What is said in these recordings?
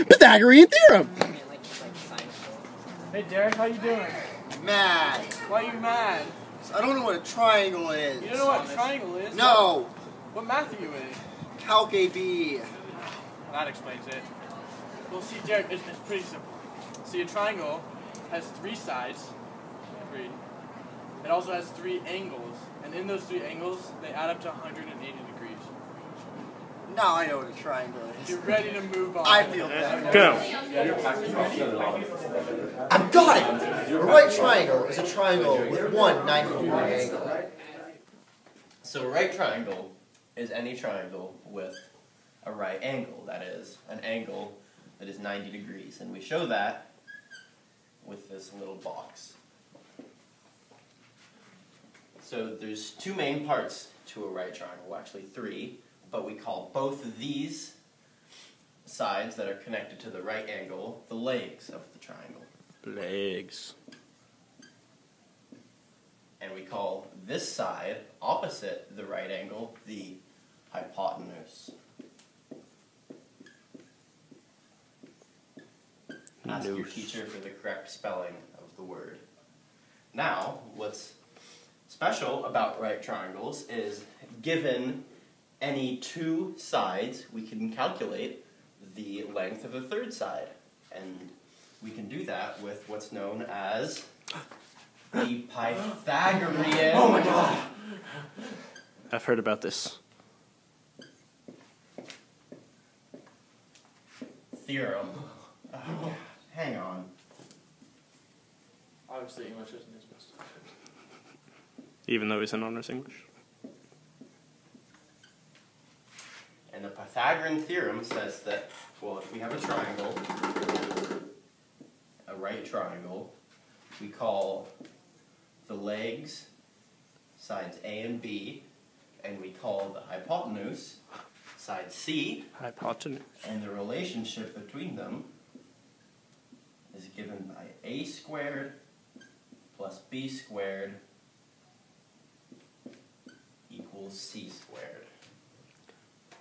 Pythagorean theorem! Hey Derek, how you doing? Mad. Why are you mad? I don't know what a triangle is. You don't know what a triangle is? No. What math are you in? Calc AB. That explains it. Well, see, Derek, it's pretty simple. See, a triangle has 3 sides. Agreed. It also has 3 angles, and in those 3 angles, they add up to 180 degrees. Now I know what a triangle is. You're ready to move on. I feel better. Go. I've got it! A right triangle is a triangle with one 90-degree angle. So a right triangle is any triangle with a right angle, that is, an angle that is 90 degrees. And we show that with this little box. So there's 2 main parts to a right triangle, well, actually 3, but we call both of these sides that are connected to the right angle the legs of the triangle. Legs. And we call this side, opposite the right angle, the hypotenuse. Ask your teacher for the correct spelling of the word. Now, what's special about right triangles is, given any 2 sides, we can calculate the length of a 3rd side. And we can do that with what's known as the Pythagorean... Oh my god! I've heard about this. Theorem. Oh, hang on. Obviously, English isn't his best. Even though he's in honors English. And the Pythagorean theorem says that, well, if we have a triangle, a right triangle, we call the legs sides A and B, and we call the hypotenuse side C, Hypotenuse. and the relationship between them is given by A squared plus B squared equals C squared.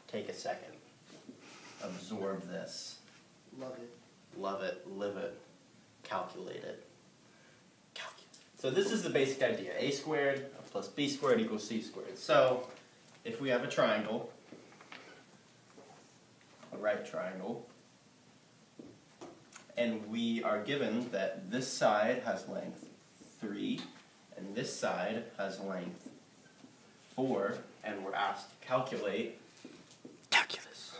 Take a second. Absorb this. Love it. Love it. Live it. Calculate it. So this is the basic idea. A squared plus B squared equals C squared. So if we have a triangle, a right triangle, and we are given that this side has length 3, and this side has length 4, and we're asked to calculate Calculus.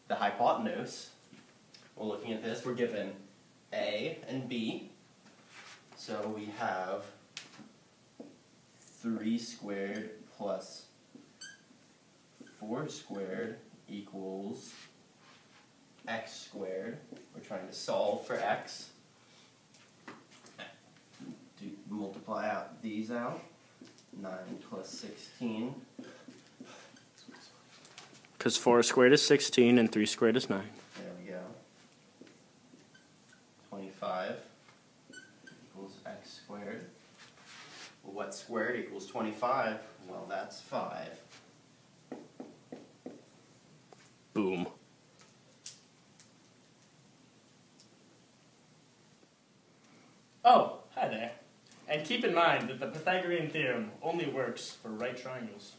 the hypotenuse. We're looking at this. We're given A and B. So we have 3 squared plus 4 squared equals x squared. We're trying to solve for x. Multiply out these out. 9 plus 16. Because 4 squared is 16 and 3 squared is 9. There we go. 25 equals x squared. Well, what squared equals 25? Well, that's 5. Boom. Oh, hi there. And keep in mind that the Pythagorean theorem only works for right triangles.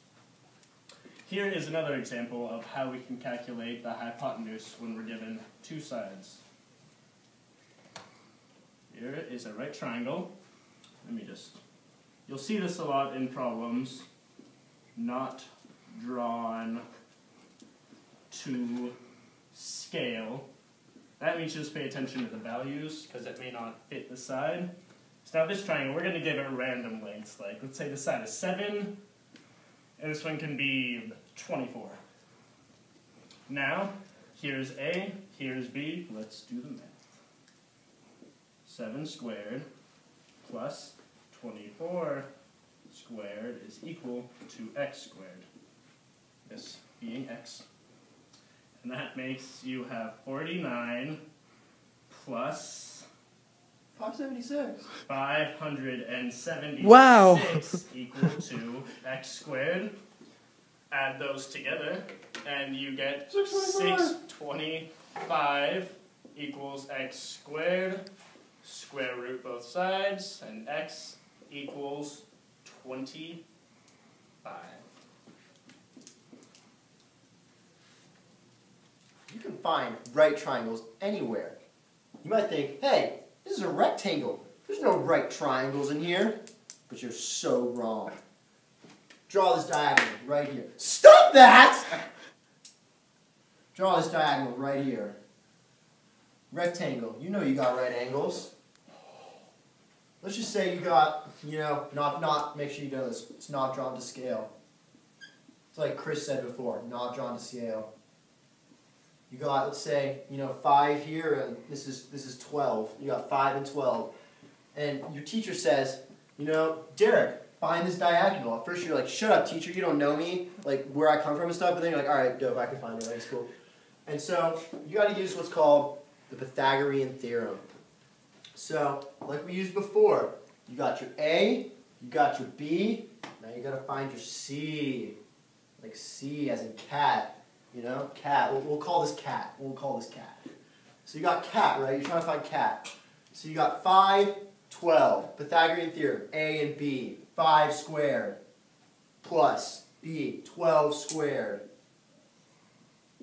Here is another example of how we can calculate the hypotenuse when we're given 2 sides. Here is a right triangle. You'll see this a lot in problems not drawn to scale. That means just pay attention to the values because it may not fit the side. So now this triangle, we're going to give it random lengths. Like, let's say this side is 7, and this one can be 24. Now, here's A, here's B. Let's do the math. 7 squared plus 24 squared is equal to x squared. This being x. And that makes you have 49 plus 576. 576 Wow. equal to x squared. Add those together, and you get 625. 625 equals x squared, square root both sides, and x equals 25. You can find right triangles anywhere. You might think, hey, this is a rectangle. There's no right triangles in here. But you're so wrong. Draw this diagonal right here. Stop that! Draw this diagonal right here. Rectangle. You know you got right angles. Let's just say you got, not make sure you know this. It's not drawn to scale. It's like Chris said before, not drawn to scale. You got, let's say, 5 here, and this is 12. You got 5 and 12. And your teacher says, Derek, find this diagonal. At first you're like, shut up, teacher, you don't know me, like where I come from and stuff. But then you're like, all right, dope, I can find it. That's cool. And so you got to use what's called the Pythagorean theorem. So, like we used before, you got your A, you got your B, now you got to find your C. Like C as in cat. Cat. We'll call this cat. We'll call this cat. So you got cat, right? You're trying to find cat. So you got 5, 12. Pythagorean theorem. A and B. 5 squared plus B. 12 squared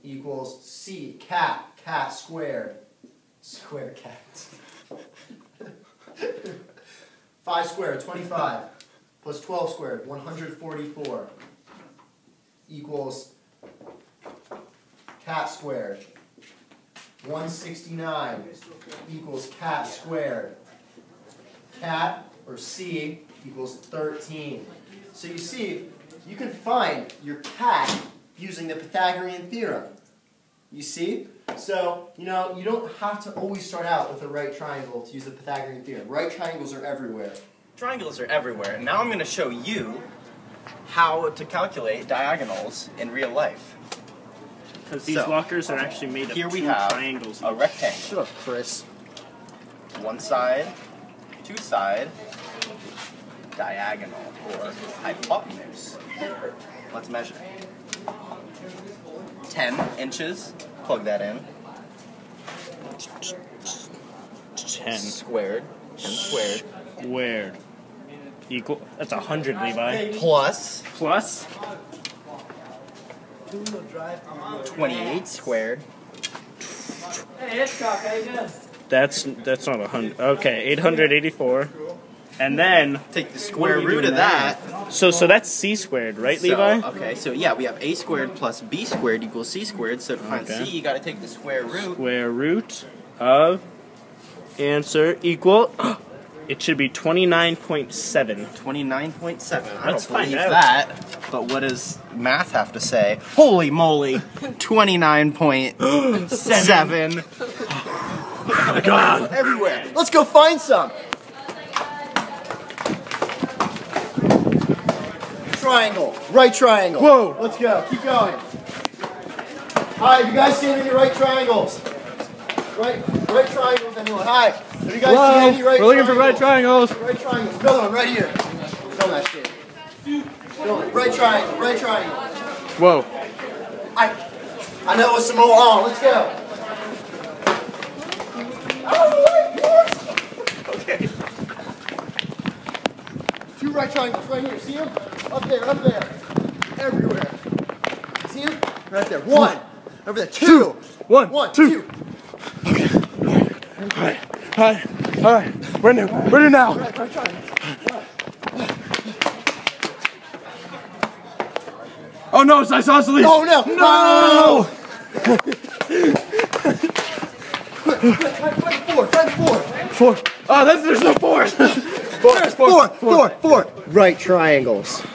equals C. Cat. Cat squared. Square cat. 5 squared. 25. Plus 12 squared. 144 equals cat squared. 169 equals cat squared. Cat, or C, equals 13. So you see, you can find your cat using the Pythagorean theorem. You see? So, you don't have to always start out with a right triangle to use the Pythagorean theorem. Right triangles are everywhere. Triangles are everywhere. Now I'm going to show you how to calculate diagonals in real life. Because these lockers are actually made of Here we two have triangles. a rectangle. Shut up, Chris. One side, two side, diagonal, or hypotenuse. Let's measure. 10 inches, plug that in. 10 Squared, 10 squared. squared equal. That's 100, Levi. Plus Plus 28 squared. that's not 100. Okay, 884. And then Take the square root of that. so that's c squared, right, Levi? Okay, so yeah, we have a squared plus b squared equals c squared. So to find Okay. c, you got to take the square root. Square root of answer equal. It should be 29.7. 29.7. I Let's don't believe find out. that. But what does math have to say? Holy moly! 29.7. Oh my God! Everywhere. Let's go find some. Triangle. Right triangle. Whoa. Let's go. Keep going. Hi, have you guys seen any right triangles? Right triangles, anyone? Hi. Have you guys seen any right triangles? We're looking for right triangles. Right triangles. Build one right here. Film that shit. Build it. Right triangle. Right triangle. Whoa. I know what's some more on. Let's go. Okay. 2 right triangles right here. See them? Up there. Everywhere. See them? Right there. 1. Over there. 2. 1, 2. Okay. All right. We're new now. Right triangle. Oh no, it's isosceles. Oh no! No! Find 4. 4. Oh, there's no 4. 4. Right triangles.